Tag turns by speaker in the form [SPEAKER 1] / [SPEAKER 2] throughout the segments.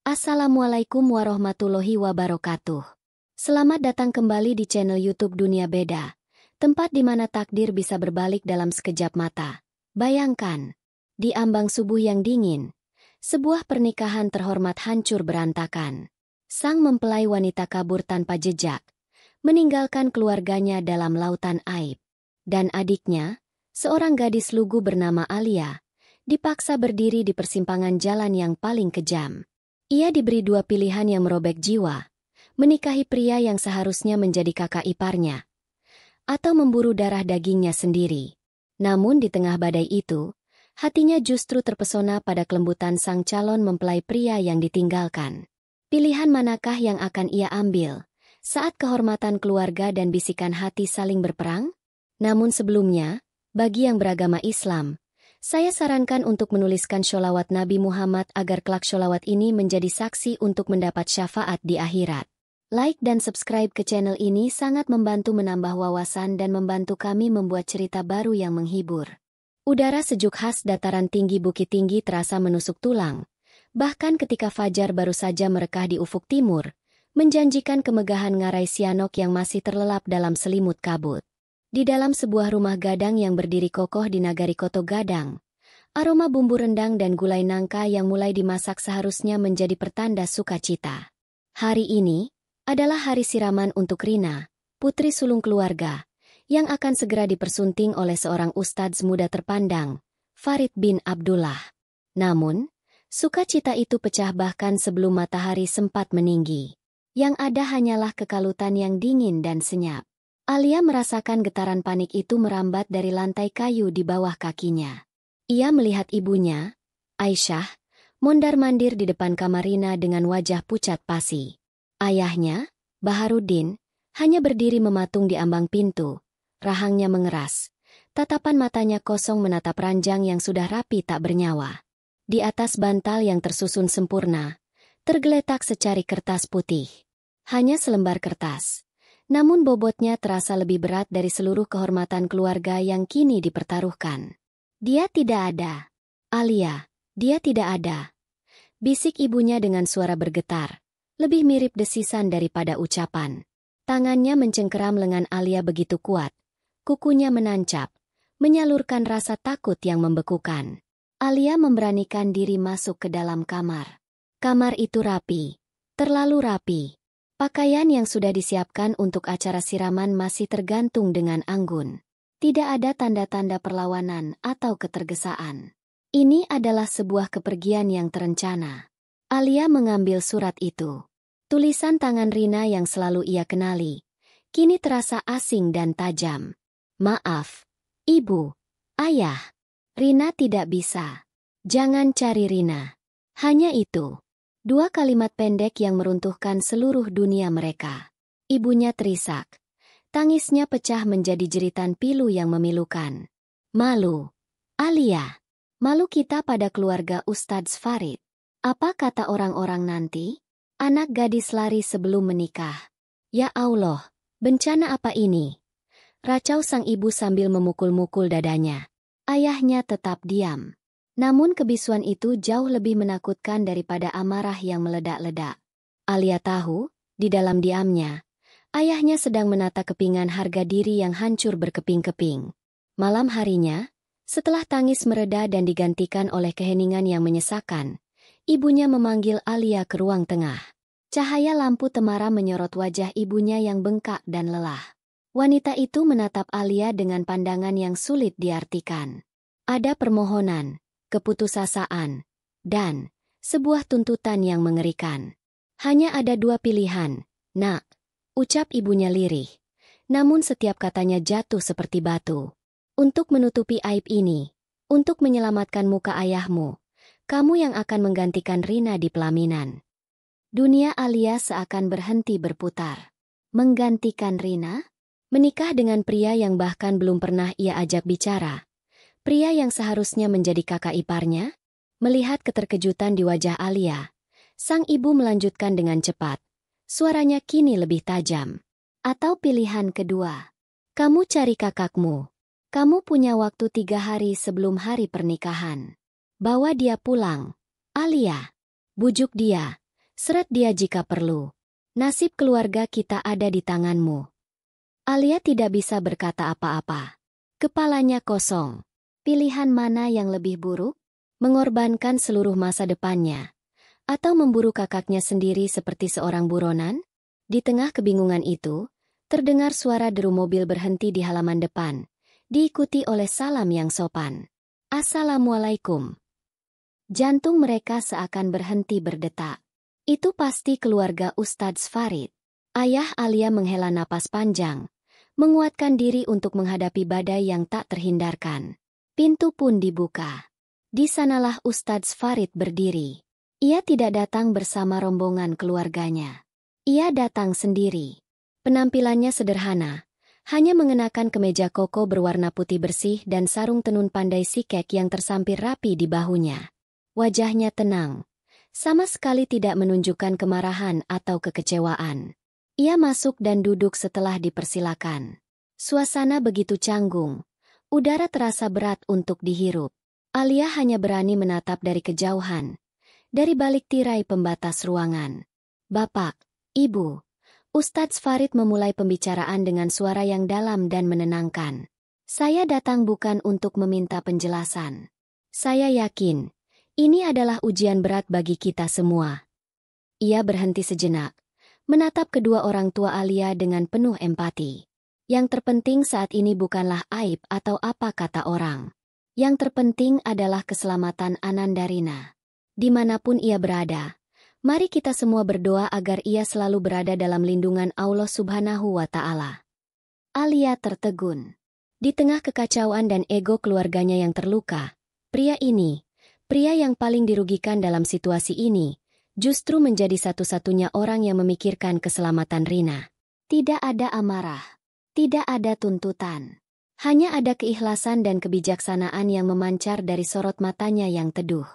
[SPEAKER 1] Assalamualaikum warahmatullahi wabarakatuh. Selamat datang kembali di channel YouTube Dunia Beda, tempat di mana takdir bisa berbalik dalam sekejap mata. Bayangkan, di ambang subuh yang dingin, sebuah pernikahan terhormat hancur berantakan. Sang mempelai wanita kabur tanpa jejak, meninggalkan keluarganya dalam lautan aib. Dan adiknya, seorang gadis lugu bernama Alia, dipaksa berdiri di persimpangan jalan yang paling kejam. Ia diberi dua pilihan yang merobek jiwa, menikahi pria yang seharusnya menjadi kakak iparnya, atau memburu darah dagingnya sendiri. Namun di tengah badai itu, hatinya justru terpesona pada kelembutan sang calon mempelai pria yang ditinggalkan. Pilihan manakah yang akan ia ambil saat kehormatan keluarga dan bisikan hati saling berperang? Namun sebelumnya, bagi yang beragama Islam, saya sarankan untuk menuliskan sholawat Nabi Muhammad agar kelak sholawat ini menjadi saksi untuk mendapat syafaat di akhirat. Like dan subscribe ke channel ini sangat membantu menambah wawasan dan membantu kami membuat cerita baru yang menghibur. Udara sejuk khas dataran tinggi Bukit Tinggi terasa menusuk tulang. Bahkan ketika fajar baru saja merekah di ufuk timur, menjanjikan kemegahan Ngarai Sianok yang masih terlelap dalam selimut kabut. Di dalam sebuah rumah gadang yang berdiri kokoh di nagari Koto Gadang, aroma bumbu rendang dan gulai nangka yang mulai dimasak seharusnya menjadi pertanda sukacita. Hari ini adalah hari siraman untuk Rina, putri sulung keluarga, yang akan segera dipersunting oleh seorang ustadz muda terpandang, Farid bin Abdullah. Namun, sukacita itu pecah bahkan sebelum matahari sempat meninggi. Yang ada hanyalah kekalutan yang dingin dan senyap. Alia merasakan getaran panik itu merambat dari lantai kayu di bawah kakinya. Ia melihat ibunya, Aisyah, mondar-mandir di depan kamar Rina dengan wajah pucat pasi. Ayahnya, Baharudin, hanya berdiri mematung di ambang pintu, rahangnya mengeras. Tatapan matanya kosong menatap ranjang yang sudah rapi tak bernyawa. Di atas bantal yang tersusun sempurna, tergeletak secari kertas putih. Hanya selembar kertas. Namun bobotnya terasa lebih berat dari seluruh kehormatan keluarga yang kini dipertaruhkan. Dia tidak ada. Alia, dia tidak ada. Bisik ibunya dengan suara bergetar, lebih mirip desisan daripada ucapan. Tangannya mencengkeram lengan Alia begitu kuat, kukunya menancap, menyalurkan rasa takut yang membekukan. Alia memberanikan diri masuk ke dalam kamar. Kamar itu rapi, terlalu rapi. Pakaian yang sudah disiapkan untuk acara siraman masih tergantung dengan anggun. Tidak ada tanda-tanda perlawanan atau ketergesaan. Ini adalah sebuah kepergian yang terencana. Alia mengambil surat itu. Tulisan tangan Rina yang selalu ia kenali, kini terasa asing dan tajam. Maaf, Ibu, Ayah. Rina tidak bisa. Jangan cari Rina. Hanya itu. Dua kalimat pendek yang meruntuhkan seluruh dunia mereka. Ibunya terisak. Tangisnya pecah menjadi jeritan pilu yang memilukan. Malu. Alia. Malu kita pada keluarga Ustadz Farid. Apa kata orang-orang nanti? Anak gadis lari sebelum menikah. Ya Allah, bencana apa ini? Racau sang ibu sambil memukul-mukul dadanya. Ayahnya tetap diam. Namun kebisuan itu jauh lebih menakutkan daripada amarah yang meledak-ledak. Alia tahu, di dalam diamnya, ayahnya sedang menata kepingan harga diri yang hancur berkeping-keping. Malam harinya, setelah tangis mereda dan digantikan oleh keheningan yang menyesakan, ibunya memanggil Alia ke ruang tengah. Cahaya lampu temara menyorot wajah ibunya yang bengkak dan lelah. Wanita itu menatap Alia dengan pandangan yang sulit diartikan. Ada permohonan, keputusasaan, dan sebuah tuntutan yang mengerikan. Hanya ada dua pilihan, Nak, ucap ibunya lirih. Namun setiap katanya jatuh seperti batu. Untuk menutupi aib ini, untuk menyelamatkan muka ayahmu, kamu yang akan menggantikan Rina di pelaminan. Dunia Alia seakan berhenti berputar. Menggantikan Rina? Menikah dengan pria yang bahkan belum pernah ia ajak bicara. Pria yang seharusnya menjadi kakak iparnya? Melihat keterkejutan di wajah Alia, sang ibu melanjutkan dengan cepat. Suaranya kini lebih tajam. Atau pilihan kedua. Kamu cari kakakmu. Kamu punya waktu 3 hari sebelum hari pernikahan. Bawa dia pulang. Alia. Bujuk dia. Seret dia jika perlu. Nasib keluarga kita ada di tanganmu. Alia tidak bisa berkata apa-apa. Kepalanya kosong. Pilihan mana yang lebih buruk? Mengorbankan seluruh masa depannya, atau memburu kakaknya sendiri seperti seorang buronan? Di tengah kebingungan itu, terdengar suara deru mobil berhenti di halaman depan, diikuti oleh salam yang sopan. Assalamualaikum. Jantung mereka seakan berhenti berdetak. Itu pasti keluarga Ustadz Farid. Ayah Alia menghela napas panjang, menguatkan diri untuk menghadapi badai yang tak terhindarkan. Pintu pun dibuka. Di sanalah Ustadz Farid berdiri. Ia tidak datang bersama rombongan keluarganya. Ia datang sendiri. Penampilannya sederhana, hanya mengenakan kemeja koko berwarna putih bersih dan sarung tenun pandai sikek yang tersampir rapi di bahunya. Wajahnya tenang, sama sekali tidak menunjukkan kemarahan atau kekecewaan. Ia masuk dan duduk setelah dipersilakan. Suasana begitu canggung, udara terasa berat untuk dihirup. Alia hanya berani menatap dari kejauhan, dari balik tirai pembatas ruangan. Bapak, Ibu, Ustadz Farid memulai pembicaraan dengan suara yang dalam dan menenangkan. Saya datang bukan untuk meminta penjelasan. Saya yakin, ini adalah ujian berat bagi kita semua. Ia berhenti sejenak, menatap kedua orang tua Alia dengan penuh empati. Yang terpenting saat ini bukanlah aib atau apa kata orang. Yang terpenting adalah keselamatan Anandarina. Dimanapun ia berada, mari kita semua berdoa agar ia selalu berada dalam lindungan Allah Subhanahu wa Ta'ala. Alia tertegun. Di tengah kekacauan dan ego keluarganya yang terluka, pria yang paling dirugikan dalam situasi ini, justru menjadi satu-satunya orang yang memikirkan keselamatan Rina. Tidak ada amarah, tidak ada tuntutan. Hanya ada keikhlasan dan kebijaksanaan yang memancar dari sorot matanya yang teduh.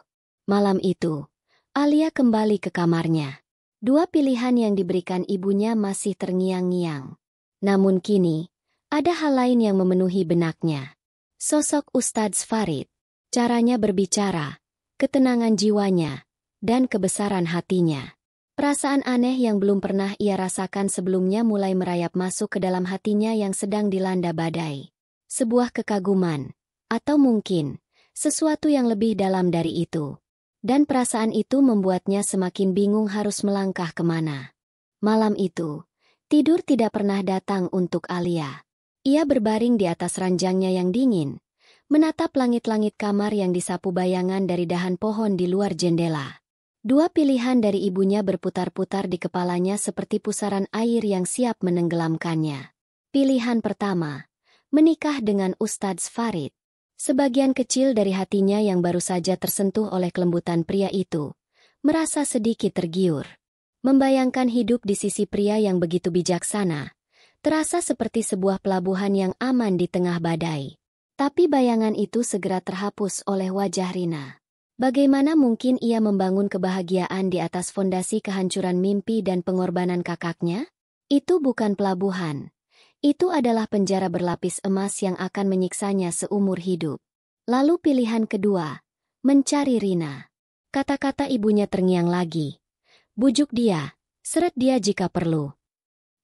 [SPEAKER 1] Malam itu, Alia kembali ke kamarnya. Dua pilihan yang diberikan ibunya masih terngiang-ngiang. Namun kini, ada hal lain yang memenuhi benaknya. Sosok Ustadz Farid, caranya berbicara, ketenangan jiwanya, dan kebesaran hatinya. Perasaan aneh yang belum pernah ia rasakan sebelumnya mulai merayap masuk ke dalam hatinya yang sedang dilanda badai. Sebuah kekaguman, atau mungkin, sesuatu yang lebih dalam dari itu. Dan perasaan itu membuatnya semakin bingung harus melangkah kemana. Malam itu, tidur tidak pernah datang untuk Alia. Ia berbaring di atas ranjangnya yang dingin, menatap langit-langit kamar yang disapu bayangan dari dahan pohon di luar jendela. Dua pilihan dari ibunya berputar-putar di kepalanya seperti pusaran air yang siap menenggelamkannya. Pilihan pertama, menikah dengan Ustadz Farid. Sebagian kecil dari hatinya yang baru saja tersentuh oleh kelembutan pria itu, merasa sedikit tergiur. Membayangkan hidup di sisi pria yang begitu bijaksana, terasa seperti sebuah pelabuhan yang aman di tengah badai. Tapi bayangan itu segera terhapus oleh wajah Rina. Bagaimana mungkin ia membangun kebahagiaan di atas fondasi kehancuran mimpi dan pengorbanan kakaknya? Itu bukan pelabuhan. Itu adalah penjara berlapis emas yang akan menyiksanya seumur hidup. Lalu pilihan kedua, mencari Rina. Kata-kata ibunya terngiang lagi. Bujuk dia, seret dia jika perlu.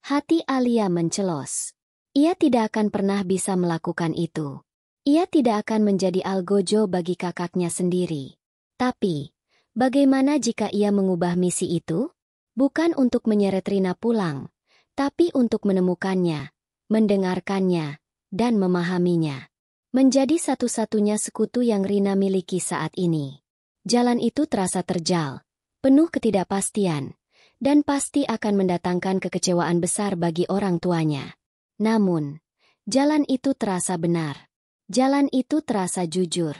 [SPEAKER 1] Hati Alia mencelos. Ia tidak akan pernah bisa melakukan itu. Ia tidak akan menjadi algojo bagi kakaknya sendiri. Tapi, bagaimana jika ia mengubah misi itu? Bukan untuk menyeret Rina pulang, tapi untuk menemukannya, mendengarkannya, dan memahaminya. Menjadi satu-satunya sekutu yang Rina miliki saat ini. Jalan itu terasa terjal, penuh ketidakpastian, dan pasti akan mendatangkan kekecewaan besar bagi orang tuanya. Namun, jalan itu terasa benar. Jalan itu terasa jujur.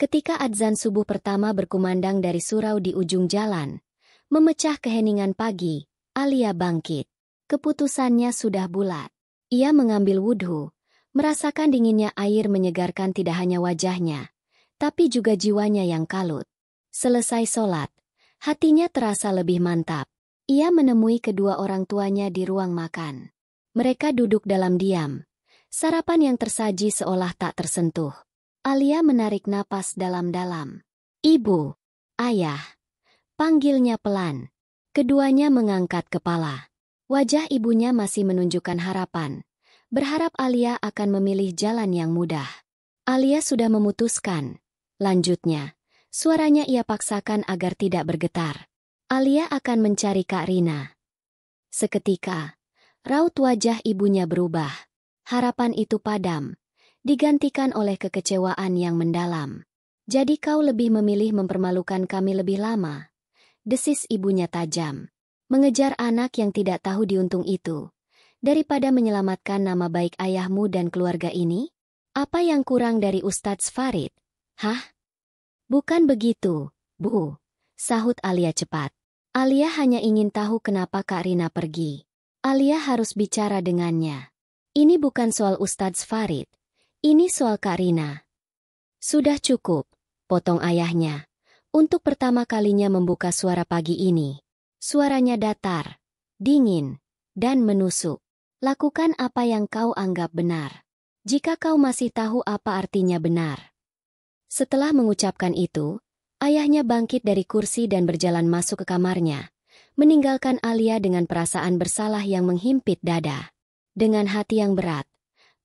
[SPEAKER 1] Ketika adzan subuh pertama berkumandang dari surau di ujung jalan, memecah keheningan pagi, Alia bangkit. Keputusannya sudah bulat. Ia mengambil wudhu, merasakan dinginnya air menyegarkan tidak hanya wajahnya, tapi juga jiwanya yang kalut. Selesai sholat, hatinya terasa lebih mantap. Ia menemui kedua orang tuanya di ruang makan. Mereka duduk dalam diam. Sarapan yang tersaji seolah tak tersentuh. Alia menarik napas dalam-dalam. Ibu, ayah, panggilnya pelan. Keduanya mengangkat kepala. Wajah ibunya masih menunjukkan harapan. Berharap Alia akan memilih jalan yang mudah. Alia sudah memutuskan. Lanjutnya, suaranya ia paksakan agar tidak bergetar. Alia akan mencari Kak Rina. Seketika, raut wajah ibunya berubah. Harapan itu padam, digantikan oleh kekecewaan yang mendalam. Jadi kau lebih memilih mempermalukan kami lebih lama? Desis ibunya tajam. Mengejar anak yang tidak tahu diuntung itu, daripada menyelamatkan nama baik ayahmu dan keluarga ini? Apa yang kurang dari Ustadz Farid? Hah? Bukan begitu, Bu, sahut Alia cepat. Alia hanya ingin tahu kenapa Kak Rina pergi. Alia harus bicara dengannya. Ini bukan soal Ustadz Farid. Ini soal Kak Rina. Sudah cukup, potong ayahnya. Untuk pertama kalinya membuka suara pagi ini. Suaranya datar, dingin, dan menusuk. Lakukan apa yang kau anggap benar. Jika kau masih tahu apa artinya benar. Setelah mengucapkan itu, ayahnya bangkit dari kursi dan berjalan masuk ke kamarnya, meninggalkan Alia dengan perasaan bersalah yang menghimpit dada. Dengan hati yang berat,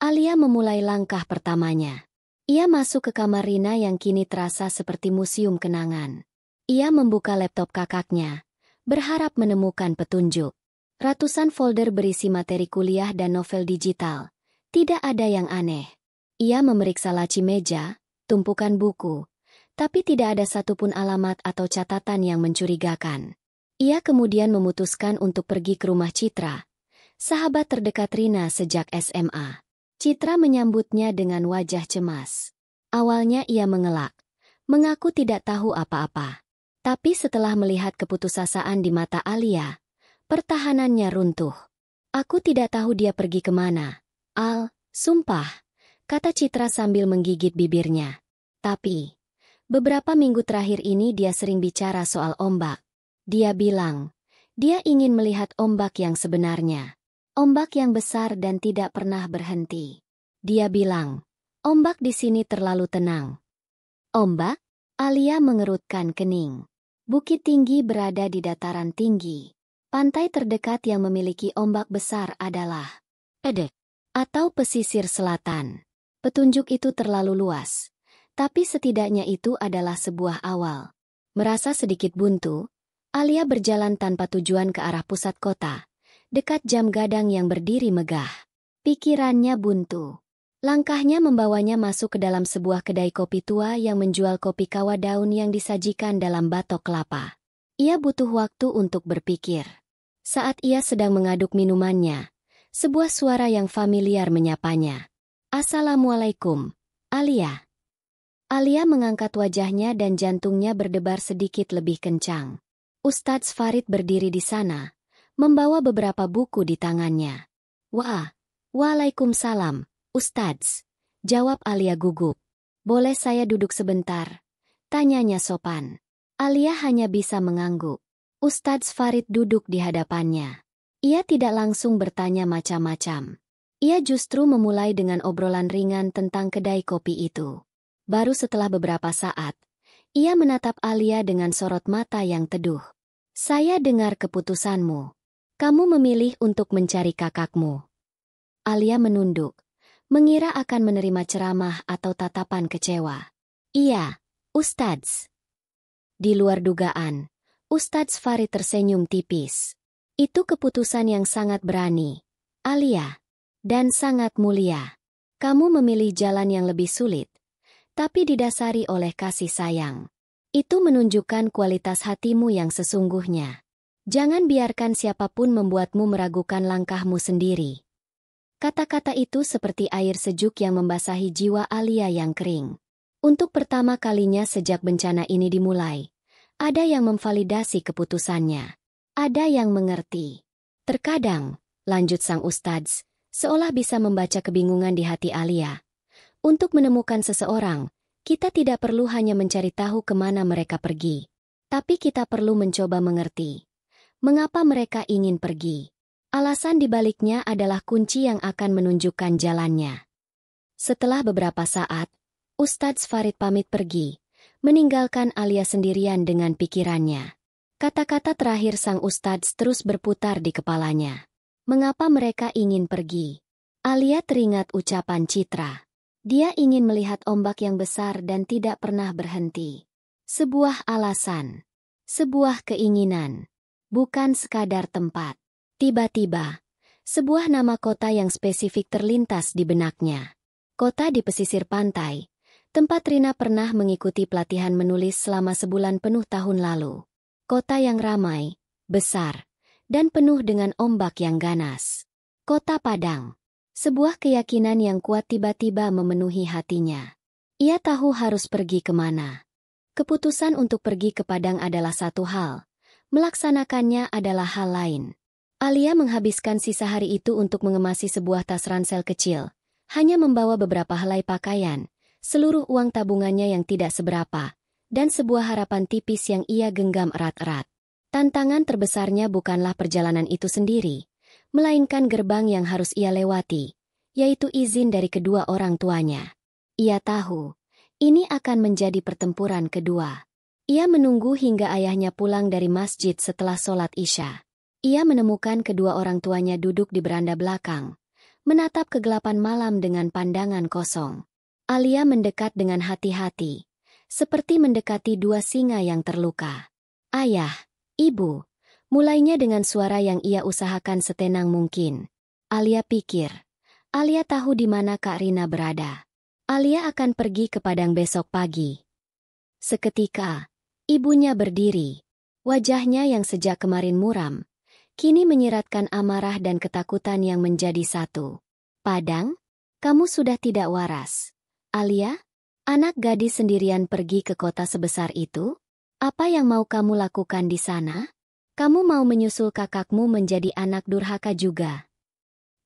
[SPEAKER 1] Alia memulai langkah pertamanya. Ia masuk ke kamar Rina yang kini terasa seperti museum kenangan. Ia membuka laptop kakaknya, berharap menemukan petunjuk. Ratusan folder berisi materi kuliah dan novel digital. Tidak ada yang aneh. Ia memeriksa laci meja, tumpukan buku, tapi tidak ada satupun alamat atau catatan yang mencurigakan. Ia kemudian memutuskan untuk pergi ke rumah Citra, sahabat terdekat Rina sejak SMA. Citra menyambutnya dengan wajah cemas. Awalnya ia mengelak, mengaku tidak tahu apa-apa. Tapi setelah melihat keputusasaan di mata Alia, pertahanannya runtuh. Aku tidak tahu dia pergi kemana. Al, sumpah, kata Citra sambil menggigit bibirnya. Tapi, beberapa minggu terakhir ini dia sering bicara soal ombak. Dia bilang, dia ingin melihat ombak yang sebenarnya. Ombak yang besar dan tidak pernah berhenti. Dia bilang, ombak di sini terlalu tenang. Ombak? Alia mengerutkan kening. Bukit tinggi berada di dataran tinggi. Pantai terdekat yang memiliki ombak besar adalah Edek atau pesisir selatan. Petunjuk itu terlalu luas. Tapi setidaknya itu adalah sebuah awal. Merasa sedikit buntu, Alia berjalan tanpa tujuan ke arah pusat kota, dekat jam gadang yang berdiri megah. Pikirannya buntu. Langkahnya membawanya masuk ke dalam sebuah kedai kopi tua yang menjual kopi kawah daun yang disajikan dalam batok kelapa. Ia butuh waktu untuk berpikir. Saat ia sedang mengaduk minumannya, sebuah suara yang familiar menyapanya. Assalamualaikum, Alia. Alia mengangkat wajahnya dan jantungnya berdebar sedikit lebih kencang. Ustadz Farid berdiri di sana, membawa beberapa buku di tangannya. Waalaikumsalam, Ustadz, jawab Alia gugup. Boleh saya duduk sebentar? Tanyanya sopan. Alia hanya bisa mengangguk. Ustadz Farid duduk di hadapannya. Ia tidak langsung bertanya macam-macam. Ia justru memulai dengan obrolan ringan tentang kedai kopi itu. Baru setelah beberapa saat, ia menatap Alia dengan sorot mata yang teduh. Saya dengar keputusanmu. Kamu memilih untuk mencari kakakmu. Alia menunduk, mengira akan menerima ceramah atau tatapan kecewa. Iya, Ustadz. Di luar dugaan, Ustadz Farid tersenyum tipis. Itu keputusan yang sangat berani, Alia, dan sangat mulia. Kamu memilih jalan yang lebih sulit, tapi didasari oleh kasih sayang. Itu menunjukkan kualitas hatimu yang sesungguhnya. Jangan biarkan siapapun membuatmu meragukan langkahmu sendiri. Kata-kata itu seperti air sejuk yang membasahi jiwa Alia yang kering. Untuk pertama kalinya sejak bencana ini dimulai, ada yang memvalidasi keputusannya. Ada yang mengerti. Terkadang, lanjut sang ustadz, seolah bisa membaca kebingungan di hati Alia. Untuk menemukan seseorang, kita tidak perlu hanya mencari tahu kemana mereka pergi. Tapi kita perlu mencoba mengerti. Mengapa mereka ingin pergi? Alasan dibaliknya adalah kunci yang akan menunjukkan jalannya. Setelah beberapa saat, Ustadz Farid pamit pergi, meninggalkan Alia sendirian dengan pikirannya. Kata-kata terakhir sang ustadz terus berputar di kepalanya. Mengapa mereka ingin pergi? Alia teringat ucapan Citra. Dia ingin melihat ombak yang besar dan tidak pernah berhenti. Sebuah alasan. Sebuah keinginan. Bukan sekadar tempat. Tiba-tiba, sebuah nama kota yang spesifik terlintas di benaknya. Kota di pesisir pantai, tempat Rina pernah mengikuti pelatihan menulis selama sebulan penuh tahun lalu. Kota yang ramai, besar, dan penuh dengan ombak yang ganas. Kota Padang. Sebuah keyakinan yang kuat tiba-tiba memenuhi hatinya. Ia tahu harus pergi kemana. Keputusan untuk pergi ke Padang adalah satu hal. Melaksanakannya adalah hal lain. Alia menghabiskan sisa hari itu untuk mengemasi sebuah tas ransel kecil. Hanya membawa beberapa helai pakaian, seluruh uang tabungannya yang tidak seberapa, dan sebuah harapan tipis yang ia genggam erat-erat. Tantangan terbesarnya bukanlah perjalanan itu sendiri, melainkan gerbang yang harus ia lewati, yaitu izin dari kedua orang tuanya. Ia tahu, ini akan menjadi pertempuran kedua. Ia menunggu hingga ayahnya pulang dari masjid setelah sholat Isya. Ia menemukan kedua orang tuanya duduk di beranda belakang, menatap kegelapan malam dengan pandangan kosong. Alia mendekat dengan hati-hati, seperti mendekati dua singa yang terluka. "Ayah, Ibu," mulainya dengan suara yang ia usahakan setenang mungkin. Alia pikir. Alia tahu di mana Kak Rina berada. Alia akan pergi ke Padang besok pagi. Seketika, ibunya berdiri. Wajahnya yang sejak kemarin muram, kini menyiratkan amarah dan ketakutan yang menjadi satu. "Padang? Kamu sudah tidak waras. Alia, anak gadis sendirian pergi ke kota sebesar itu? Apa yang mau kamu lakukan di sana? Kamu mau menyusul kakakmu menjadi anak durhaka juga?"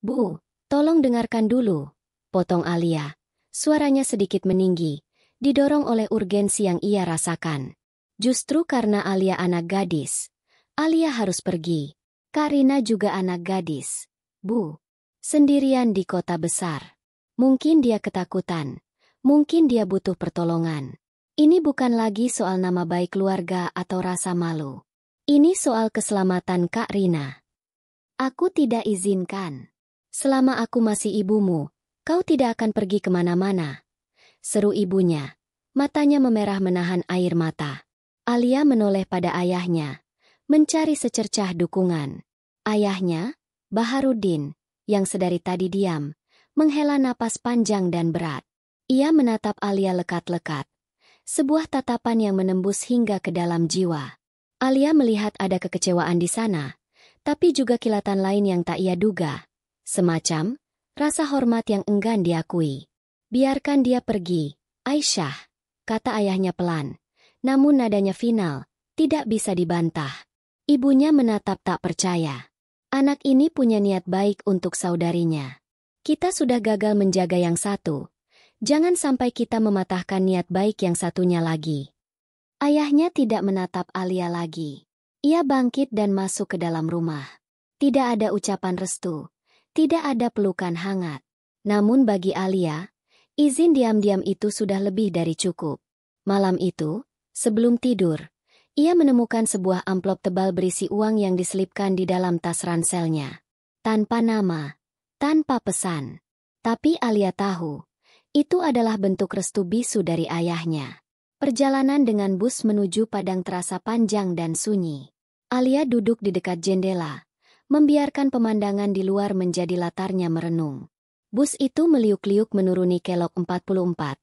[SPEAKER 1] "Bu, tolong dengarkan dulu," potong Alia. Suaranya sedikit meninggi, didorong oleh urgensi yang ia rasakan. Justru karena Alia anak gadis, Alia harus pergi. Kak Rina juga anak gadis. "Bu, sendirian di kota besar. Mungkin dia ketakutan. Mungkin dia butuh pertolongan. Ini bukan lagi soal nama baik keluarga atau rasa malu. Ini soal keselamatan Kak Rina. Aku tidak izinkan. Selama aku masih ibumu, kau tidak akan pergi kemana-mana," seru ibunya. Matanya memerah menahan air mata. Alia menoleh pada ayahnya, mencari secercah dukungan. Ayahnya, Baharudin, yang sedari tadi diam, menghela napas panjang dan berat. Ia menatap Alia lekat-lekat. Sebuah tatapan yang menembus hingga ke dalam jiwa. Alia melihat ada kekecewaan di sana, tapi juga kilatan lain yang tak ia duga. Semacam rasa hormat yang enggan diakui. "Biarkan dia pergi, Aisyah," kata ayahnya pelan. Namun nadanya final, tidak bisa dibantah. Ibunya menatap tak percaya. Anak ini punya niat baik untuk saudarinya. Kita sudah gagal menjaga yang satu. Jangan sampai kita mematahkan niat baik yang satunya lagi. Ayahnya tidak menatap Alia lagi. Ia bangkit dan masuk ke dalam rumah. Tidak ada ucapan restu. Tidak ada pelukan hangat. Namun bagi Alia, izin diam-diam itu sudah lebih dari cukup. Malam itu, sebelum tidur, ia menemukan sebuah amplop tebal berisi uang yang diselipkan di dalam tas ranselnya. Tanpa nama, tanpa pesan. Tapi Alia tahu, itu adalah bentuk restu bisu dari ayahnya. Perjalanan dengan bus menuju Padang terasa panjang dan sunyi. Alia duduk di dekat jendela, membiarkan pemandangan di luar menjadi latarnya merenung. Bus itu meliuk-liuk menuruni Kelok 44,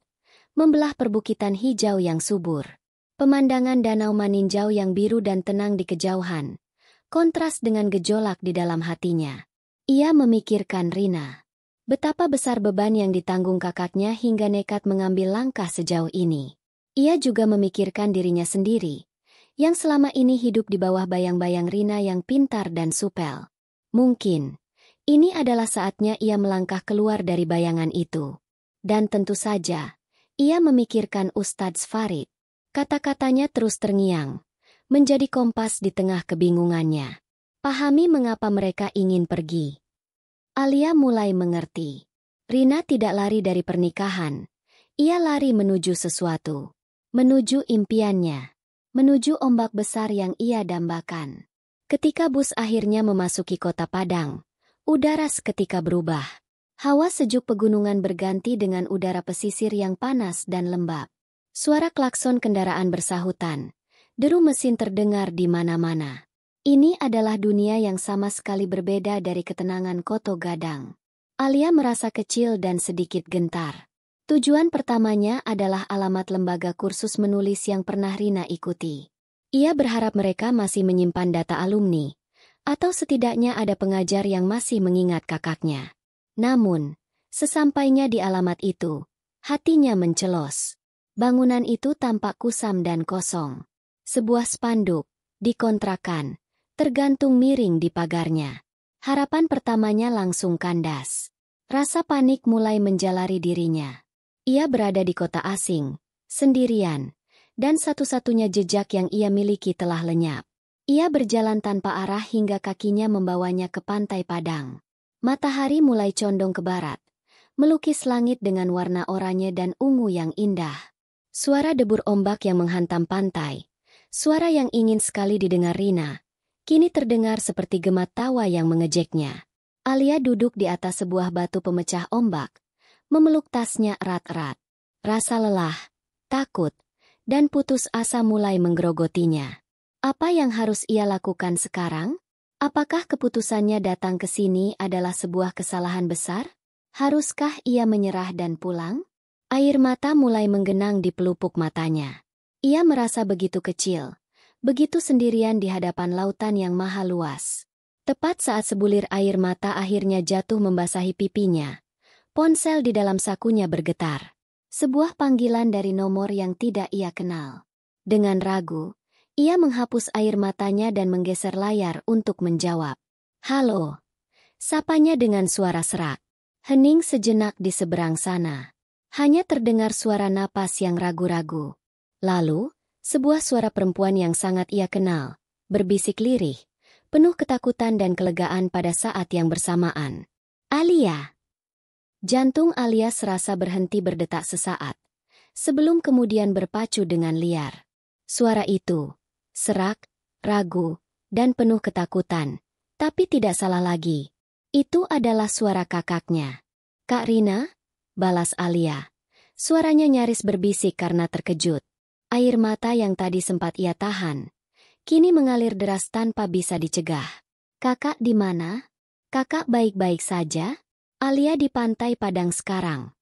[SPEAKER 1] membelah perbukitan hijau yang subur. Pemandangan Danau Maninjau yang biru dan tenang di kejauhan, kontras dengan gejolak di dalam hatinya. Ia memikirkan Rina. Betapa besar beban yang ditanggung kakaknya hingga nekat mengambil langkah sejauh ini. Ia juga memikirkan dirinya sendiri, yang selama ini hidup di bawah bayang-bayang Rina yang pintar dan supel. Mungkin, ini adalah saatnya ia melangkah keluar dari bayangan itu. Dan tentu saja, ia memikirkan Ustadz Farid. Kata-katanya terus terngiang, menjadi kompas di tengah kebingungannya. Pahami mengapa mereka ingin pergi. Alia mulai mengerti. Rina tidak lari dari pernikahan. Ia lari menuju sesuatu. Menuju impiannya. menuju ombak besar yang ia dambakan. Ketika bus akhirnya memasuki kota Padang, udara seketika berubah. Hawa sejuk pegunungan berganti dengan udara pesisir yang panas dan lembab. Suara klakson kendaraan bersahutan, deru mesin terdengar di mana-mana. Ini adalah dunia yang sama sekali berbeda dari ketenangan Koto Gadang. Alia merasa kecil dan sedikit gentar. Tujuan pertamanya adalah alamat lembaga kursus menulis yang pernah Rina ikuti. Ia berharap mereka masih menyimpan data alumni, atau setidaknya ada pengajar yang masih mengingat kakaknya. Namun, sesampainya di alamat itu, hatinya mencelos. Bangunan itu tampak kusam dan kosong. Sebuah spanduk, dikontrakan, tergantung miring di pagarnya. Harapan pertamanya langsung kandas. Rasa panik mulai menjalari dirinya. Ia berada di kota asing, sendirian, dan satu-satunya jejak yang ia miliki telah lenyap. Ia berjalan tanpa arah hingga kakinya membawanya ke pantai Padang. Matahari mulai condong ke barat, melukis langit dengan warna oranye dan ungu yang indah. Suara debur ombak yang menghantam pantai, suara yang ingin sekali didengar Rina, kini terdengar seperti gemat tawa yang mengejeknya. Alia duduk di atas sebuah batu pemecah ombak, memeluk tasnya erat-erat. Rasa lelah, takut, dan putus asa mulai menggerogotinya. Apa yang harus ia lakukan sekarang? Apakah keputusannya datang ke sini adalah sebuah kesalahan besar? Haruskah ia menyerah dan pulang? Air mata mulai menggenang di pelupuk matanya. Ia merasa begitu kecil, begitu sendirian di hadapan lautan yang maha luas. Tepat saat sebulir air mata akhirnya jatuh membasahi pipinya, ponsel di dalam sakunya bergetar. Sebuah panggilan dari nomor yang tidak ia kenal. Dengan ragu, ia menghapus air matanya dan menggeser layar untuk menjawab. "Halo." Sapanya dengan suara serak. Hening sejenak di seberang sana. Hanya terdengar suara napas yang ragu-ragu. Lalu, sebuah suara perempuan yang sangat ia kenal, berbisik lirih, penuh ketakutan dan kelegaan pada saat yang bersamaan. "Alia." Jantung Alia serasa berhenti berdetak sesaat, sebelum kemudian berpacu dengan liar. Suara itu, serak, ragu, dan penuh ketakutan, tapi tidak salah lagi. Itu adalah suara kakaknya. "Kak Rina?" balas Alia. Suaranya nyaris berbisik karena terkejut. Air mata yang tadi sempat ia tahan, kini mengalir deras tanpa bisa dicegah. "Kakak di mana? Kakak baik-baik saja?" "Alia di pantai Padang sekarang."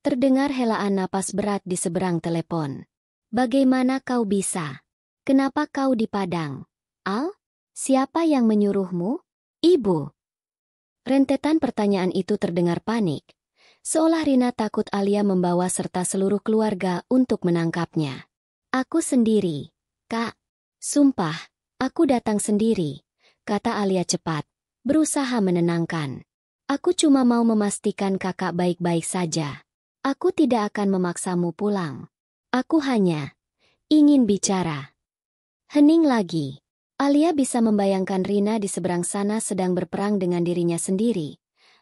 [SPEAKER 1] Terdengar helaan napas berat di seberang telepon. "Bagaimana kau bisa? Kenapa kau di Padang? Al? Siapa yang menyuruhmu?" "Ibu." Rentetan pertanyaan itu terdengar panik, seolah Rina takut Alia membawa serta seluruh keluarga untuk menangkapnya. "Aku sendiri, Kak. Sumpah, aku datang sendiri," kata Alia cepat, berusaha menenangkan. "Aku cuma mau memastikan kakak baik-baik saja. Aku tidak akan memaksamu pulang. Aku hanya ingin bicara." Hening lagi. Alia bisa membayangkan Rina di seberang sana sedang berperang dengan dirinya sendiri,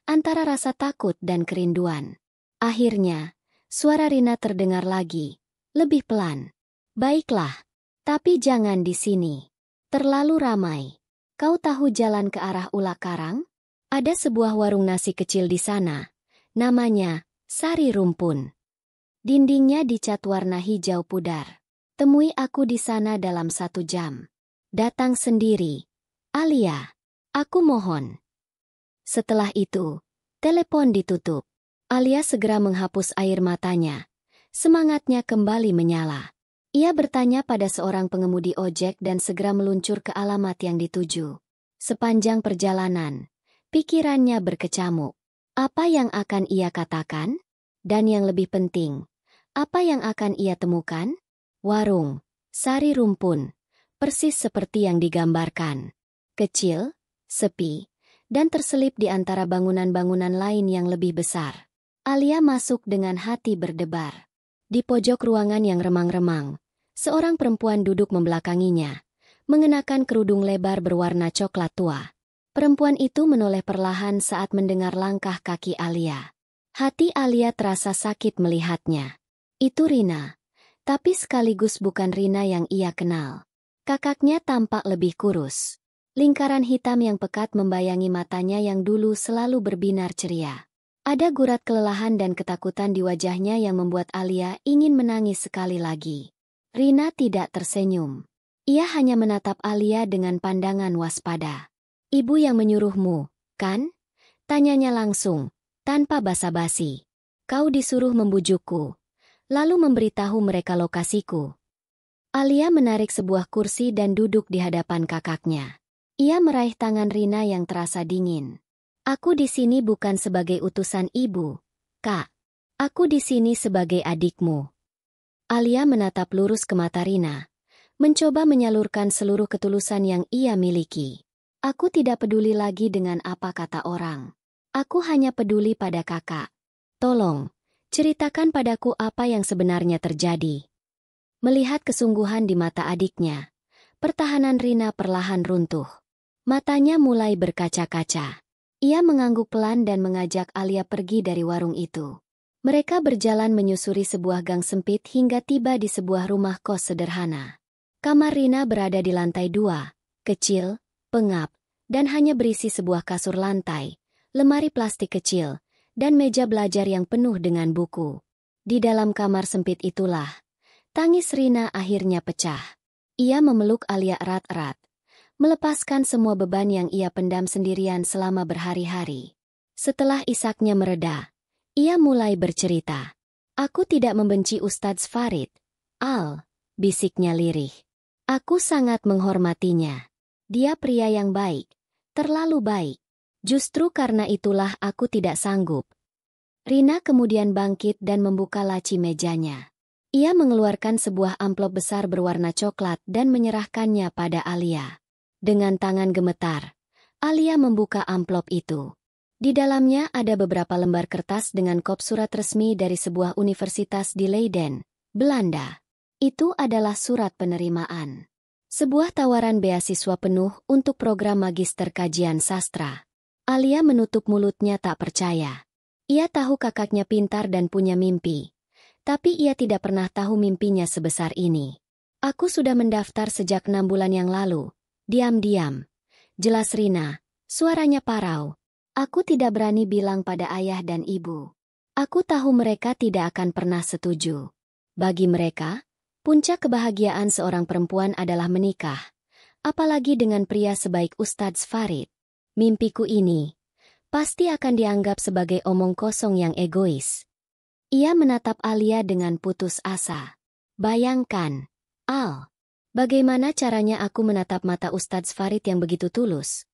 [SPEAKER 1] antara rasa takut dan kerinduan. Akhirnya, suara Rina terdengar lagi, lebih pelan. "Baiklah, tapi jangan di sini. Terlalu ramai. Kau tahu jalan ke arah Ulak Karang? Ada sebuah warung nasi kecil di sana. Namanya Sari Rumpun. Dindingnya dicat warna hijau pudar. Temui aku di sana dalam 1 jam. Datang sendiri. Alia. Aku mohon." Setelah itu, telepon ditutup. Alia segera menghapus air matanya. Semangatnya kembali menyala. Ia bertanya pada seorang pengemudi ojek dan segera meluncur ke alamat yang dituju. Sepanjang perjalanan, pikirannya berkecamuk. Apa yang akan ia katakan? Dan yang lebih penting, apa yang akan ia temukan? Warung Sari Rumpun, persis seperti yang digambarkan. Kecil, sepi, dan terselip di antara bangunan-bangunan lain yang lebih besar. Alia masuk dengan hati berdebar. Di pojok ruangan yang remang-remang, seorang perempuan duduk membelakanginya, mengenakan kerudung lebar berwarna coklat tua. Perempuan itu menoleh perlahan saat mendengar langkah kaki Alia. Hati Alia terasa sakit melihatnya. Itu Rina, Tapi sekaligus bukan Rina yang ia kenal. Kakaknya tampak lebih kurus. Lingkaran hitam yang pekat membayangi matanya yang dulu selalu berbinar ceria. Ada gurat kelelahan dan ketakutan di wajahnya yang membuat Alia ingin menangis sekali lagi. Rina tidak tersenyum. Ia hanya menatap Alia dengan pandangan waspada. "Ibu yang menyuruhmu, kan?" Tanyanya langsung, tanpa basa-basi. "Kau disuruh membujukku, lalu memberitahu mereka lokasiku." Alia menarik sebuah kursi dan duduk di hadapan kakaknya. Ia meraih tangan Rina yang terasa dingin. "Aku di sini bukan sebagai utusan ibu, Kak. Aku di sini sebagai adikmu." Alia menatap lurus ke mata Rina, mencoba menyalurkan seluruh ketulusan yang ia miliki. "Aku tidak peduli lagi dengan apa kata orang. Aku hanya peduli pada kakak. Tolong, ceritakan padaku apa yang sebenarnya terjadi." Melihat kesungguhan di mata adiknya, pertahanan Rina perlahan runtuh. Matanya mulai berkaca-kaca. Ia mengangguk pelan dan mengajak Alia pergi dari warung itu. Mereka berjalan menyusuri sebuah gang sempit hingga tiba di sebuah rumah kos sederhana. Kamar Rina berada di lantai 2, kecil, pengap, dan hanya berisi sebuah kasur lantai, lemari plastik kecil, dan meja belajar yang penuh dengan buku. Di dalam kamar sempit itulah, tangis Rina akhirnya pecah. Ia memeluk Alia erat-erat, melepaskan semua beban yang ia pendam sendirian selama berhari-hari. Setelah isaknya mereda, ia mulai bercerita. "Aku tidak membenci Ustadz Farid, Al," bisiknya lirih. "Aku sangat menghormatinya. Dia pria yang baik, terlalu baik. Justru karena itulah aku tidak sanggup." Rina kemudian bangkit dan membuka laci mejanya. Ia mengeluarkan sebuah amplop besar berwarna coklat dan menyerahkannya pada Alia. Dengan tangan gemetar, Alia membuka amplop itu. Di dalamnya ada beberapa lembar kertas dengan kop surat resmi dari sebuah universitas di Leiden, Belanda. Itu adalah surat penerimaan. Sebuah tawaran beasiswa penuh untuk program magister kajian sastra. Alia menutup mulutnya tak percaya. Ia tahu kakaknya pintar dan punya mimpi. Tapi ia tidak pernah tahu mimpinya sebesar ini. "Aku sudah mendaftar sejak 6 bulan yang lalu." Diam-diam. Jelas Rina, suaranya parau. "Aku tidak berani bilang pada ayah dan ibu. Aku tahu mereka tidak akan pernah setuju. Bagi mereka, puncak kebahagiaan seorang perempuan adalah menikah. Apalagi dengan pria sebaik Ustadz Farid. Mimpiku ini pasti akan dianggap sebagai omong kosong yang egois." Ia menatap Alia dengan putus asa. "Bayangkan, Al, bagaimana caranya aku menatap mata Ustadz Farid yang begitu tulus,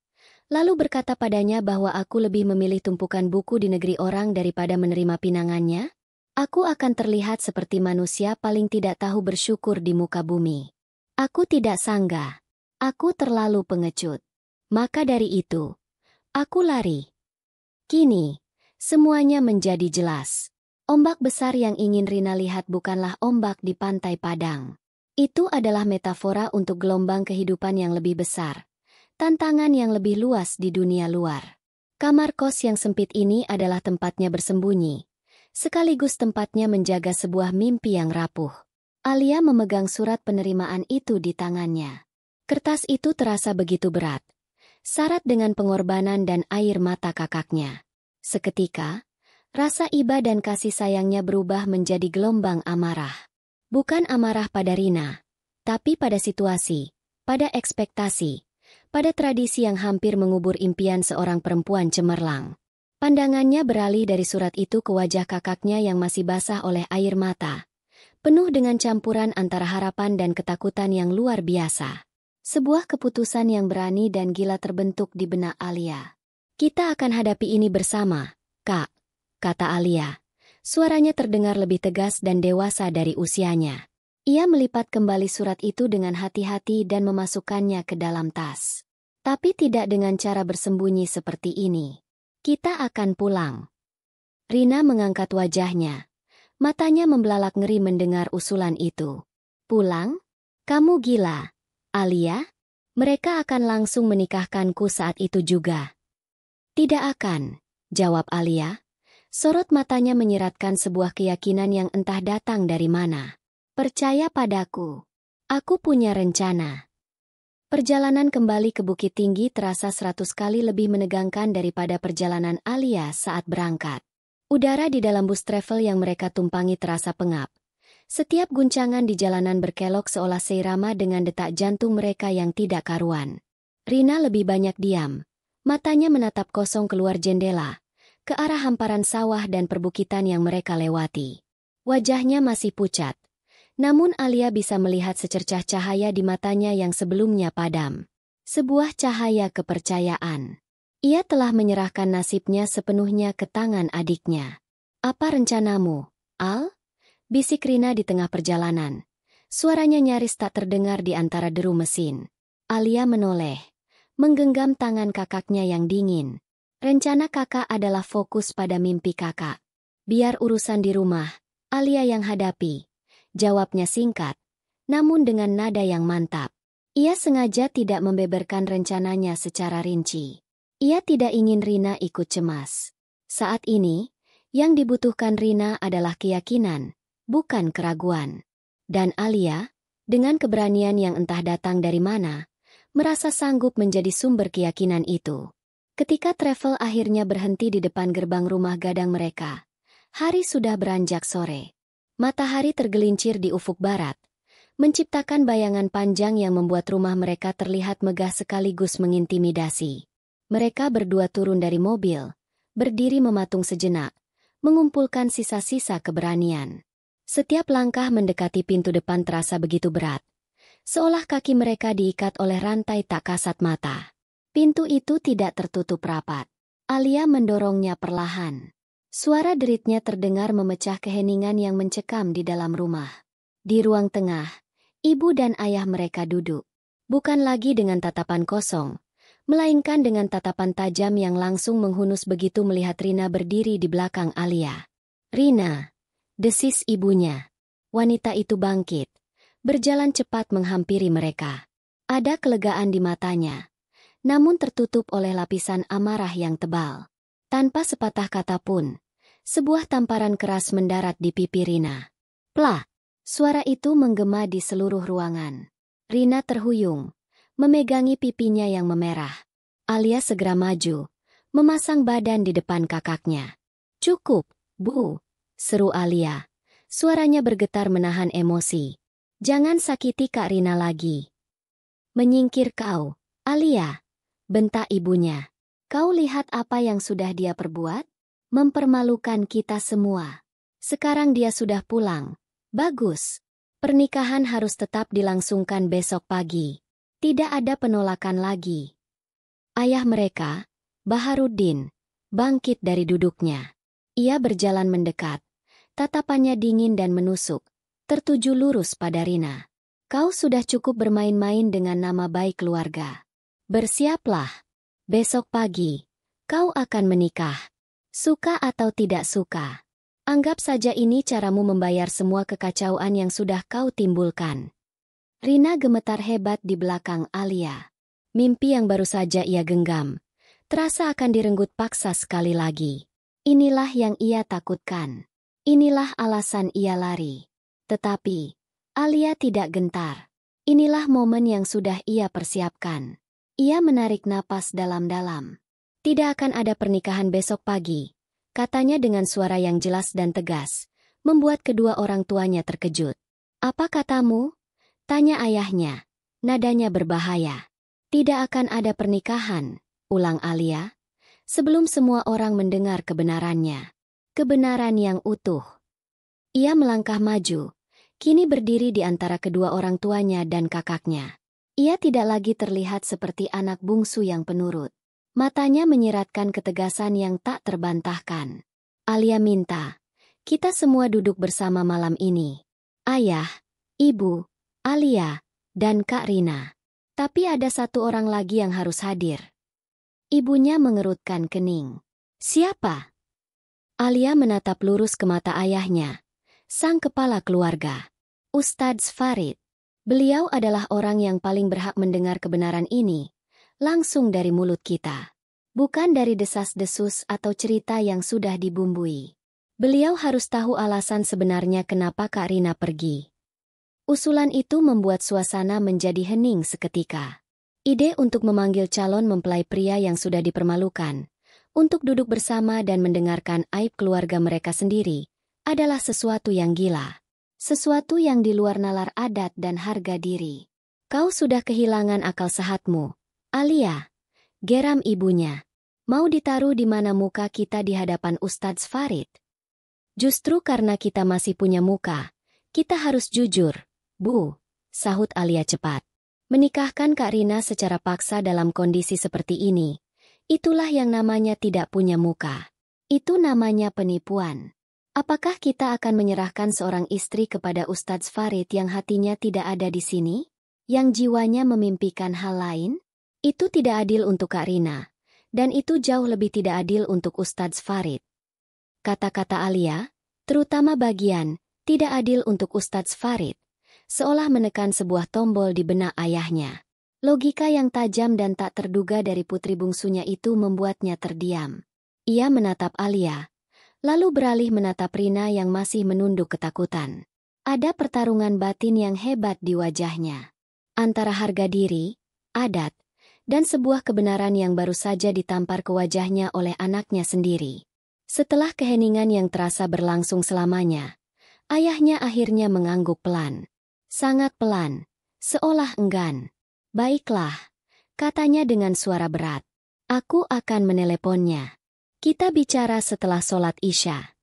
[SPEAKER 1] lalu berkata padanya bahwa aku lebih memilih tumpukan buku di negeri orang daripada menerima pinangannya? Aku akan terlihat seperti manusia paling tidak tahu bersyukur di muka bumi. Aku tidak sangga. Aku terlalu pengecut. Maka dari itu, aku lari." Kini, semuanya menjadi jelas. Ombak besar yang ingin Rina lihat bukanlah ombak di pantai Padang. Itu adalah metafora untuk gelombang kehidupan yang lebih besar. Tantangan yang lebih luas di dunia luar. Kamar kos yang sempit ini adalah tempatnya bersembunyi, sekaligus tempatnya menjaga sebuah mimpi yang rapuh. Alia memegang surat penerimaan itu di tangannya. Kertas itu terasa begitu berat, syarat dengan pengorbanan dan air mata kakaknya. Seketika, rasa iba dan kasih sayangnya berubah menjadi gelombang amarah. Bukan amarah pada Rina, tapi pada situasi, pada ekspektasi, pada tradisi yang hampir mengubur impian seorang perempuan cemerlang. Pandangannya beralih dari surat itu ke wajah kakaknya yang masih basah oleh air mata, penuh dengan campuran antara harapan dan ketakutan yang luar biasa. Sebuah keputusan yang berani dan gila terbentuk di benak Alia. "Kita akan hadapi ini bersama, Kak," kata Alia. Suaranya terdengar lebih tegas dan dewasa dari usianya. Ia melipat kembali surat itu dengan hati-hati dan memasukkannya ke dalam tas. Tapi tidak dengan cara bersembunyi seperti ini. "Kita akan pulang." Rina mengangkat wajahnya. Matanya membelalak ngeri mendengar usulan itu. "Pulang? Kamu gila, Alia? Mereka akan langsung menikahkanku saat itu juga." "Tidak akan," jawab Alia. Sorot matanya menyiratkan sebuah keyakinan yang entah datang dari mana. Percaya padaku. Aku punya rencana. Perjalanan kembali ke Bukit Tinggi terasa 100 kali lebih menegangkan daripada perjalanan Alia saat berangkat. Udara di dalam bus travel yang mereka tumpangi terasa pengap. Setiap guncangan di jalanan berkelok seolah seirama dengan detak jantung mereka yang tidak karuan. Rina lebih banyak diam. Matanya menatap kosong keluar jendela, ke arah hamparan sawah dan perbukitan yang mereka lewati. Wajahnya masih pucat, namun Alia bisa melihat secercah cahaya di matanya yang sebelumnya padam. Sebuah cahaya kepercayaan. Ia telah menyerahkan nasibnya sepenuhnya ke tangan adiknya. Apa rencanamu, Al? Bisik Rina di tengah perjalanan. Suaranya nyaris tak terdengar di antara deru mesin. Alia menoleh, menggenggam tangan kakaknya yang dingin. Rencana kakak adalah fokus pada mimpi kakak. Biar urusan di rumah, Alia yang hadapi. Jawabnya singkat, namun dengan nada yang mantap. Ia sengaja tidak membeberkan rencananya secara rinci. Ia tidak ingin Rina ikut cemas. Saat ini, yang dibutuhkan Rina adalah keyakinan, bukan keraguan. Dan Alia, dengan keberanian yang entah datang dari mana, merasa sanggup menjadi sumber keyakinan itu. Ketika travel akhirnya berhenti di depan gerbang rumah gadang mereka, hari sudah beranjak sore. Matahari tergelincir di ufuk barat, menciptakan bayangan panjang yang membuat rumah mereka terlihat megah sekaligus mengintimidasi. Mereka berdua turun dari mobil, berdiri mematung sejenak, mengumpulkan sisa-sisa keberanian. Setiap langkah mendekati pintu depan terasa begitu berat, seolah kaki mereka diikat oleh rantai tak kasat mata. Pintu itu tidak tertutup rapat. Alia mendorongnya perlahan. Suara deritnya terdengar memecah keheningan yang mencekam di dalam rumah. Di ruang tengah, ibu dan ayah mereka duduk. Bukan lagi dengan tatapan kosong, melainkan dengan tatapan tajam yang langsung menghunus begitu melihat Rina berdiri di belakang Alia. Rina, desis ibunya. Wanita itu bangkit, berjalan cepat menghampiri mereka. Ada kelegaan di matanya, namun tertutup oleh lapisan amarah yang tebal. Tanpa sepatah kata pun, sebuah tamparan keras mendarat di pipi Rina. Plak! Suara itu menggema di seluruh ruangan. Rina terhuyung, memegangi pipinya yang memerah. Alia segera maju, memasang badan di depan kakaknya. Cukup, Bu, seru Alia. Suaranya bergetar menahan emosi. Jangan sakiti Kak Rina lagi. Menyingkir kau, Alia, bentak ibunya. Kau lihat apa yang sudah dia perbuat? Mempermalukan kita semua. Sekarang dia sudah pulang. Bagus. Pernikahan harus tetap dilangsungkan besok pagi. Tidak ada penolakan lagi. Ayah mereka, Baharuddin, bangkit dari duduknya. Ia berjalan mendekat. Tatapannya dingin dan menusuk, tertuju lurus pada Rina. Kau sudah cukup bermain-main dengan nama baik keluarga. Bersiaplah. Besok pagi, kau akan menikah. Suka atau tidak suka. Anggap saja ini caramu membayar semua kekacauan yang sudah kau timbulkan. Rina gemetar hebat di belakang Alia. Mimpi yang baru saja ia genggam, terasa akan direnggut paksa sekali lagi. Inilah yang ia takutkan. Inilah alasan ia lari. Tetapi, Alia tidak gentar. Inilah momen yang sudah ia persiapkan. Ia menarik napas dalam-dalam. Tidak akan ada pernikahan besok pagi, katanya dengan suara yang jelas dan tegas, membuat kedua orang tuanya terkejut. Apa katamu? Tanya ayahnya. Nadanya berbahaya. Tidak akan ada pernikahan, ulang Alia, sebelum semua orang mendengar kebenarannya. Kebenaran yang utuh. Ia melangkah maju, kini berdiri di antara kedua orang tuanya dan kakaknya. Ia tidak lagi terlihat seperti anak bungsu yang penurut. Matanya menyiratkan ketegasan yang tak terbantahkan. Alia minta, kita semua duduk bersama malam ini. Ayah, Ibu, Alia, dan Kak Rina. Tapi ada satu orang lagi yang harus hadir. Ibunya mengerutkan kening. Siapa? Alia menatap lurus ke mata ayahnya, sang kepala keluarga. Ustadz Farid. Beliau adalah orang yang paling berhak mendengar kebenaran ini, langsung dari mulut kita. Bukan dari desas-desus atau cerita yang sudah dibumbui. Beliau harus tahu alasan sebenarnya kenapa Kak Rina pergi. Usulan itu membuat suasana menjadi hening seketika. Ide untuk memanggil calon mempelai pria yang sudah dipermalukan, untuk duduk bersama dan mendengarkan aib keluarga mereka sendiri, adalah sesuatu yang gila. Sesuatu yang di luar nalar adat dan harga diri. Kau sudah kehilangan akal sehatmu, Alia. Geram ibunya. Mau ditaruh di mana muka kita di hadapan Ustadz Farid? Justru karena kita masih punya muka, kita harus jujur. Bu, sahut Alia cepat. Menikahkan Kak Rina secara paksa dalam kondisi seperti ini, itulah yang namanya tidak punya muka. Itu namanya penipuan. Apakah kita akan menyerahkan seorang istri kepada Ustadz Farid yang hatinya tidak ada di sini? Yang jiwanya memimpikan hal lain? Itu tidak adil untuk Kak Rina. Dan itu jauh lebih tidak adil untuk Ustadz Farid. Kata-kata Alia, terutama bagian, tidak adil untuk Ustadz Farid, seolah menekan sebuah tombol di benak ayahnya. Logika yang tajam dan tak terduga dari putri bungsunya itu membuatnya terdiam. Ia menatap Alia, lalu beralih menatap Rina yang masih menunduk ketakutan. Ada pertarungan batin yang hebat di wajahnya. Antara harga diri, adat, dan sebuah kebenaran yang baru saja ditampar ke wajahnya oleh anaknya sendiri. Setelah keheningan yang terasa berlangsung selamanya, ayahnya akhirnya mengangguk pelan. Sangat pelan, seolah enggan. Baiklah, katanya dengan suara berat. Aku akan meneleponnya. Kita bicara setelah sholat Isya.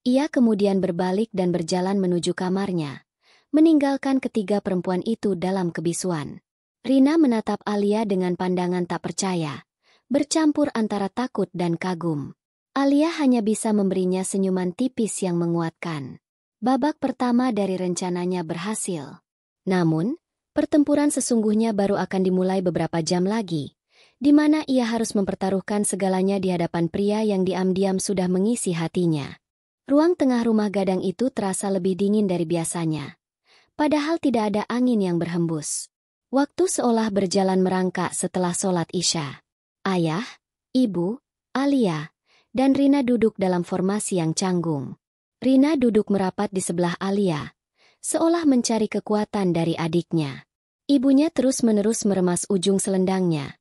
[SPEAKER 1] Ia kemudian berbalik dan berjalan menuju kamarnya, meninggalkan ketiga perempuan itu dalam kebisuan. Rina menatap Alia dengan pandangan tak percaya, bercampur antara takut dan kagum. Alia hanya bisa memberinya senyuman tipis yang menguatkan. Babak pertama dari rencananya berhasil. Namun, pertempuran sesungguhnya baru akan dimulai beberapa jam lagi, di mana ia harus mempertaruhkan segalanya di hadapan pria yang diam-diam sudah mengisi hatinya. Ruang tengah rumah gadang itu terasa lebih dingin dari biasanya. Padahal tidak ada angin yang berhembus. Waktu seolah berjalan merangkak setelah sholat Isya. Ayah, ibu, Alia, dan Rina duduk dalam formasi yang canggung. Rina duduk merapat di sebelah Alia, seolah mencari kekuatan dari adiknya. Ibunya terus-menerus meremas ujung selendangnya,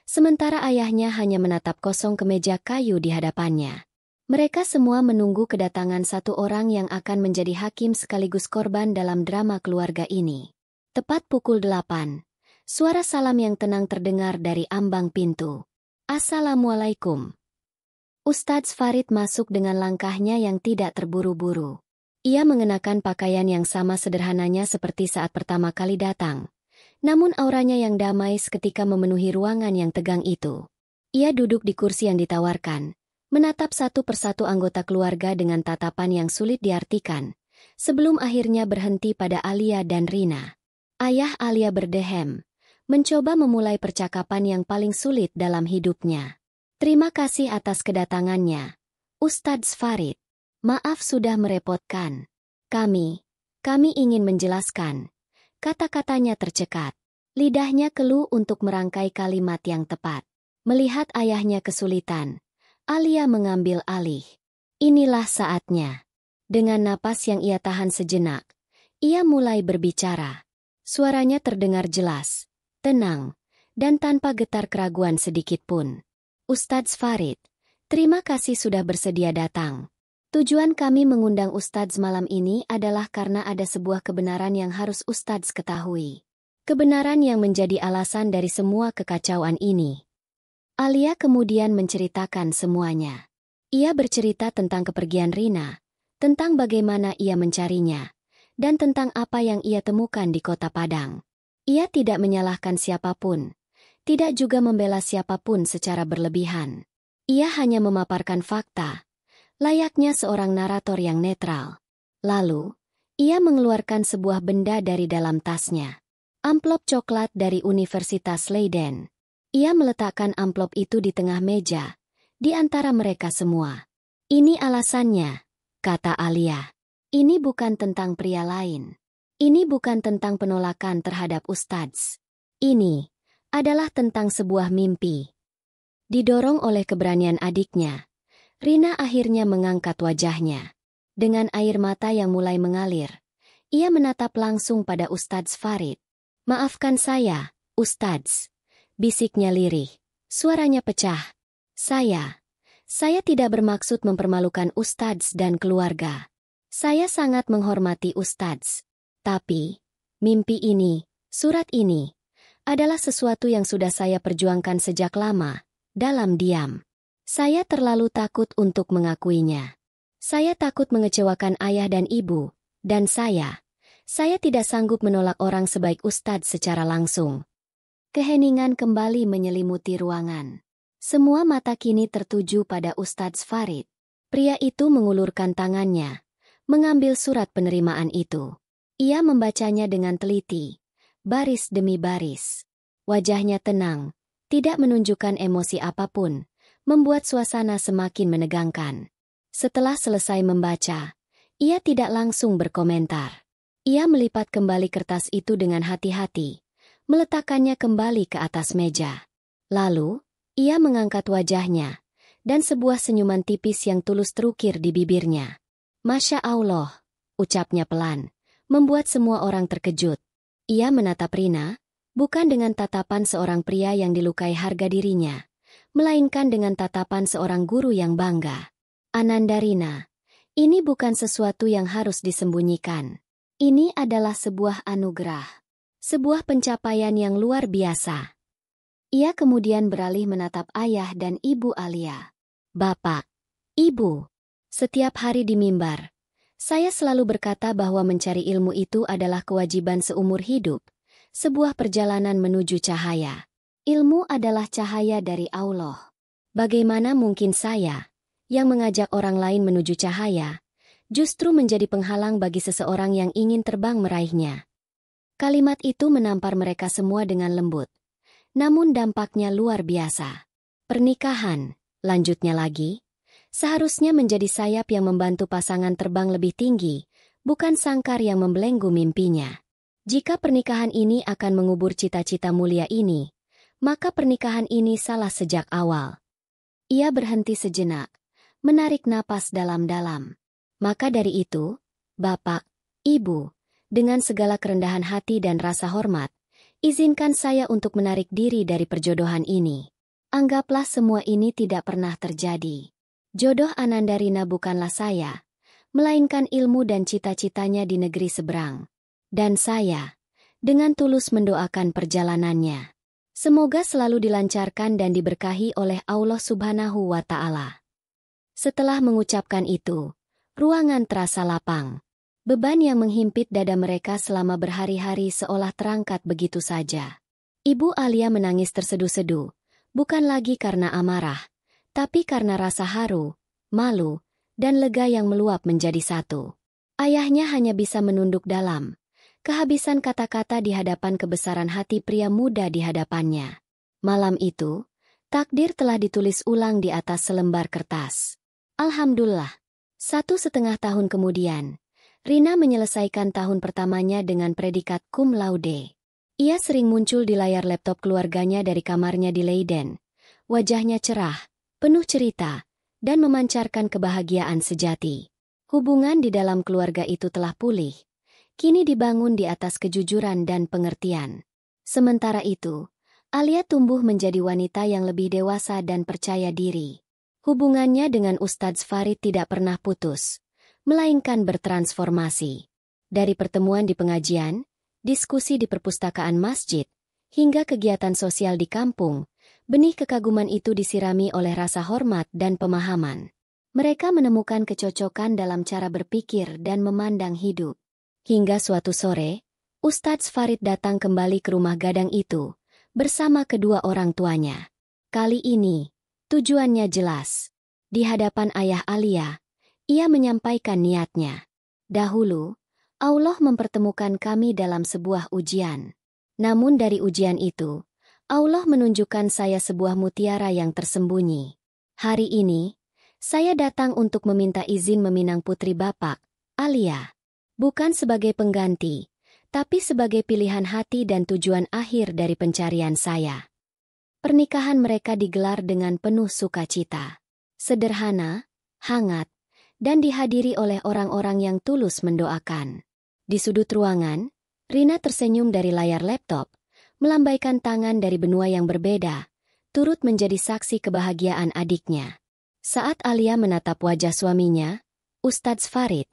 [SPEAKER 1] sementara ayahnya hanya menatap kosong kemeja kayu di hadapannya. Mereka semua menunggu kedatangan satu orang yang akan menjadi hakim sekaligus korban dalam drama keluarga ini. Tepat pukul 8, suara salam yang tenang terdengar dari ambang pintu. Assalamualaikum. Ustadz Farid masuk dengan langkahnya yang tidak terburu-buru. Ia mengenakan pakaian yang sama sederhananya seperti saat pertama kali datang. Namun auranya yang damai seketika memenuhi ruangan yang tegang itu. Ia duduk di kursi yang ditawarkan, menatap satu persatu anggota keluarga dengan tatapan yang sulit diartikan, sebelum akhirnya berhenti pada Alia dan Rina. Ayah Alia berdehem, mencoba memulai percakapan yang paling sulit dalam hidupnya. Terima kasih atas kedatangannya, Ustadz Farid. Maaf sudah merepotkan. Kami ingin menjelaskan. Kata-katanya tercekat. Lidahnya keluh untuk merangkai kalimat yang tepat. Melihat ayahnya kesulitan, Alia mengambil alih. Inilah saatnya. Dengan napas yang ia tahan sejenak, ia mulai berbicara. Suaranya terdengar jelas, tenang, dan tanpa getar keraguan sedikitpun. Ustadz Farid, terima kasih sudah bersedia datang. Tujuan kami mengundang Ustadz malam ini adalah karena ada sebuah kebenaran yang harus Ustadz ketahui. Kebenaran yang menjadi alasan dari semua kekacauan ini. Alia kemudian menceritakan semuanya. Ia bercerita tentang kepergian Rina, tentang bagaimana ia mencarinya, dan tentang apa yang ia temukan di Kota Padang. Ia tidak menyalahkan siapapun. Tidak juga membela siapapun secara berlebihan. Ia hanya memaparkan fakta, layaknya seorang narator yang netral. Lalu, ia mengeluarkan sebuah benda dari dalam tasnya. Amplop coklat dari Universitas Leiden. Ia meletakkan amplop itu di tengah meja, di antara mereka semua. Ini alasannya, kata Alia. Ini bukan tentang pria lain. Ini bukan tentang penolakan terhadap Ustadz. Ini adalah tentang sebuah mimpi. Didorong oleh keberanian adiknya, Rina akhirnya mengangkat wajahnya. Dengan air mata yang mulai mengalir, Ia menatap langsung pada Ustadz Farid. "Maafkan saya, Ustadz," bisiknya lirih. Suaranya pecah. Saya tidak bermaksud mempermalukan Ustadz dan keluarga. Saya sangat menghormati Ustadz. Tapi, mimpi ini, surat ini, adalah sesuatu yang sudah saya perjuangkan sejak lama, dalam diam. Saya terlalu takut untuk mengakuinya. Saya takut mengecewakan ayah dan ibu, dan saya tidak sanggup menolak orang sebaik Ustadz secara langsung." Keheningan kembali menyelimuti ruangan. Semua mata kini tertuju pada Ustadz Farid. Pria itu mengulurkan tangannya, mengambil surat penerimaan itu. Ia membacanya dengan teliti, baris demi baris. Wajahnya tenang, tidak menunjukkan emosi apapun, membuat suasana semakin menegangkan. Setelah selesai membaca, ia tidak langsung berkomentar. Ia melipat kembali kertas itu dengan hati-hati, meletakkannya kembali ke atas meja. Lalu, ia mengangkat wajahnya, dan sebuah senyuman tipis yang tulus terukir di bibirnya. "Masya Allah," ucapnya pelan, membuat semua orang terkejut. Ia menatap Rina, bukan dengan tatapan seorang pria yang dilukai harga dirinya, melainkan dengan tatapan seorang guru yang bangga. "Ananda Rina, ini bukan sesuatu yang harus disembunyikan. Ini adalah sebuah anugerah. Sebuah pencapaian yang luar biasa." Ia kemudian beralih menatap ayah dan ibu Alia. "Bapak, Ibu, setiap hari di mimbar, saya selalu berkata bahwa mencari ilmu itu adalah kewajiban seumur hidup, sebuah perjalanan menuju cahaya. Ilmu adalah cahaya dari Allah. Bagaimana mungkin saya, yang mengajak orang lain menuju cahaya, justru menjadi penghalang bagi seseorang yang ingin terbang meraihnya?" Kalimat itu menampar mereka semua dengan lembut. Namun dampaknya luar biasa. Pernikahan, lanjutnya lagi, seharusnya menjadi sayap yang membantu pasangan terbang lebih tinggi, bukan sangkar yang membelenggu mimpinya. Jika pernikahan ini akan mengubur cita-cita mulia ini, maka pernikahan ini salah sejak awal. Ia berhenti sejenak, menarik napas dalam-dalam. "Maka dari itu, Bapak, Ibu, dengan segala kerendahan hati dan rasa hormat, izinkan saya untuk menarik diri dari perjodohan ini. Anggaplah semua ini tidak pernah terjadi. Jodoh Ananda Rina bukanlah saya, melainkan ilmu dan cita-citanya di negeri seberang. Dan saya, dengan tulus mendoakan perjalanannya. Semoga selalu dilancarkan dan diberkahi oleh Allah Subhanahu wa Ta'ala." Setelah mengucapkan itu, ruangan terasa lapang. Beban yang menghimpit dada mereka selama berhari-hari seolah terangkat begitu saja. Ibu Alia menangis terseduh-seduh, bukan lagi karena amarah, tapi karena rasa haru, malu, dan lega yang meluap menjadi satu. Ayahnya hanya bisa menunduk dalam, kehabisan kata-kata di hadapan kebesaran hati pria muda di hadapannya. Malam itu, takdir telah ditulis ulang di atas selembar kertas. Alhamdulillah, 1,5 tahun kemudian, Rina menyelesaikan tahun pertamanya dengan predikat cum laude. Ia sering muncul di layar laptop keluarganya dari kamarnya di Leiden. Wajahnya cerah, penuh cerita, dan memancarkan kebahagiaan sejati. Hubungan di dalam keluarga itu telah pulih, kini dibangun di atas kejujuran dan pengertian. Sementara itu, Alia tumbuh menjadi wanita yang lebih dewasa dan percaya diri. Hubungannya dengan Ustadz Farid tidak pernah putus, melainkan bertransformasi. Dari pertemuan di pengajian, diskusi di perpustakaan masjid, hingga kegiatan sosial di kampung, benih kekaguman itu disirami oleh rasa hormat dan pemahaman. Mereka menemukan kecocokan dalam cara berpikir dan memandang hidup. Hingga suatu sore, Ustadz Farid datang kembali ke rumah gadang itu, bersama kedua orang tuanya. Kali ini, tujuannya jelas. Di hadapan ayah Alia, ia menyampaikan niatnya. "Dahulu, Allah mempertemukan kami dalam sebuah ujian. Namun dari ujian itu, Allah menunjukkan saya sebuah mutiara yang tersembunyi. Hari ini, saya datang untuk meminta izin meminang putri Bapak, Alia. Bukan sebagai pengganti, tapi sebagai pilihan hati dan tujuan akhir dari pencarian saya." Pernikahan mereka digelar dengan penuh sukacita. Sederhana, hangat, dan dihadiri oleh orang-orang yang tulus mendoakan. Di sudut ruangan, Rina tersenyum dari layar laptop, melambaikan tangan dari benua yang berbeda, turut menjadi saksi kebahagiaan adiknya. Saat Alia menatap wajah suaminya, Ustadz Farid,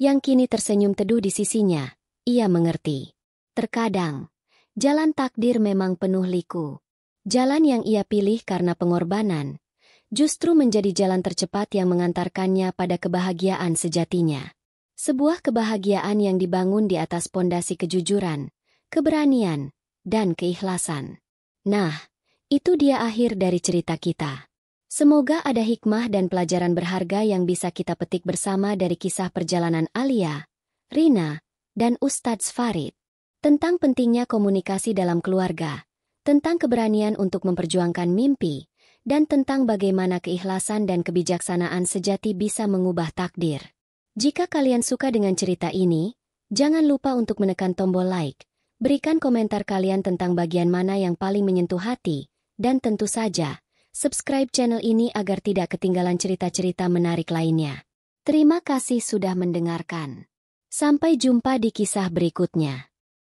[SPEAKER 1] yang kini tersenyum teduh di sisinya, ia mengerti. Terkadang, jalan takdir memang penuh liku. Jalan yang ia pilih karena pengorbanan, justru menjadi jalan tercepat yang mengantarkannya pada kebahagiaan sejatinya. Sebuah kebahagiaan yang dibangun di atas pondasi kejujuran, keberanian, dan keikhlasan. Nah, itu dia akhir dari cerita kita. Semoga ada hikmah dan pelajaran berharga yang bisa kita petik bersama dari kisah perjalanan Alia, Rina, dan Ustadz Farid. Tentang pentingnya komunikasi dalam keluarga, tentang keberanian untuk memperjuangkan mimpi, dan tentang bagaimana keikhlasan dan kebijaksanaan sejati bisa mengubah takdir. Jika kalian suka dengan cerita ini, jangan lupa untuk menekan tombol like, berikan komentar kalian tentang bagian mana yang paling menyentuh hati, dan tentu saja, subscribe channel ini agar tidak ketinggalan cerita-cerita menarik lainnya. Terima kasih sudah mendengarkan. Sampai jumpa di kisah berikutnya.